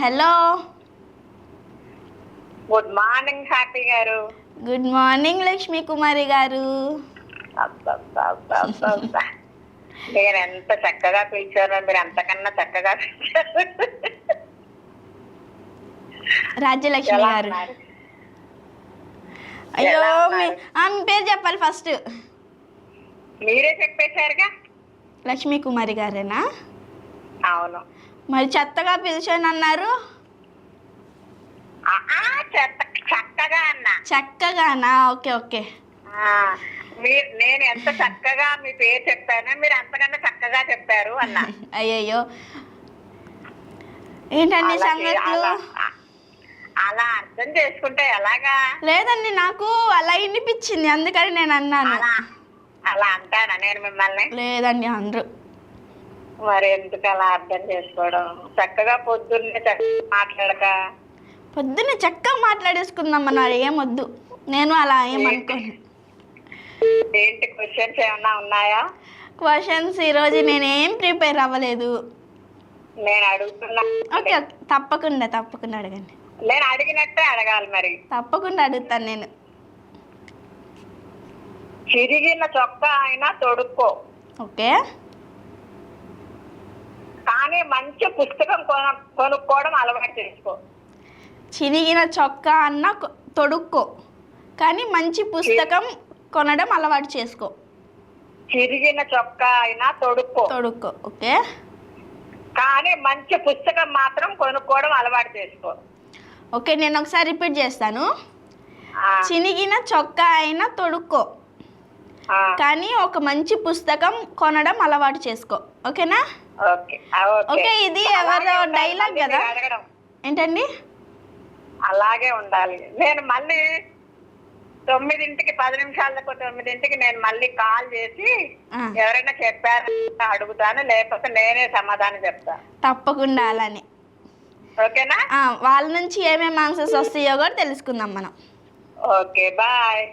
Hello. Good morning happy గారు. Good morning Lakshmi కుమారి గారు. నేను ఎంత చక్కగా పిలిచారో మీరు అంతకన్నా చక్కగా పిలిచారు. రాజ్యలక్ష్మి గారు. అయ్యో మీ పేరు చెప్పాలి ఫస్ట్. మీరే చెప్పేశారుగా. లక్ష్మీ కుమారి గారేనా? అవును. మరి చెత్తగా పిలిచాను అన్నారు. చక్కగా అన్నా. చక్కగానా? Okay okay. నేను ఎంత చక్కగా మీ పేరు చెప్పాను, మీరు అంతకన్నా చక్కగా చెప్పారు అన్నా. అయ్యయ్యో, ఏంటండి సంగతులు? అలా అర్థం చేసుకుంటే ఎలాగా? లేదండి, నాకు అలా వినిపించింది, అందుకని నేను అన్నాను. అలా అంటానా నేను మిమ్మల్ని? లేదండి అందరూ. మరి ఎందుకు అలా అర్థం చేసుకోవడం? చక్కగా పొద్దున్నే చక్కగా మాట్లాడక పొద్దున్నే చక్కగా మాట్లాడేసుకుందామన్నారు. ఏమొద్దు, నేను అలా ఏమనుకోను. ఏంటి క్వశ్చన్స్ ఏమన్నా ఉన్నాయా? క్వశ్చన్స్ ఈరోజు నేనేం ప్రిపేర్ అవ్వలేదు. నేను అడుగుతున్నా. ఓకే ఓకే, తప్పకుండా తప్పకుండా అడగండి. నేను అడిగినట్టే అడగాలి మరి. తప్పకుండా అడుగుతాను నేను. చిరిగిన చొక్కా అయినా తొడుక్కో, ఓకే. కానీ మంచి పుస్తకం కొనుక్కోవడం అలవాటు చేసుకో. చిరిగిన చొక్కా అన్న తొడుక్కో, కానీ మంచి పుస్తకం కొనడం అలవాటు చేసుకో. చిరిగిన చొక్కా అయినా తొడుక్కో, ఓకే. కానీ మంచి పుస్తకం మాత్రం కొనుక్కోవడం అలవాటు చేసుకో. ఓకే, నేను ఒకసారి రిపీట్ చేస్తాను. చినిగిన చొక్కా అయినా తొడుక్కో, కానీ ఒక మంచి పుస్తకం కొనడం అలవాటు చేసుకో. ఓకేనా? ఓకే, ఇది ఎవరో డైలాగ్ కదా. ఏంటండి? అలాగే ఉండాలి. నేను మళ్ళీ 9ంటికి 10 నిమిషాలకు 9ంటికి నేను మళ్ళీ కాల్ చేసి ఎవరైనా చెప్పారా అడుగుతాను, లేకపోతే నేనే సమాధానం చెప్తా. తప్పకుండా అలానే. ఓకేనా? వాళ్ళ నుంచి ఏమేమి ఆన్సర్స్ వస్తాయో కూడా తెలుసుకుందాం మనం. Okay, bye.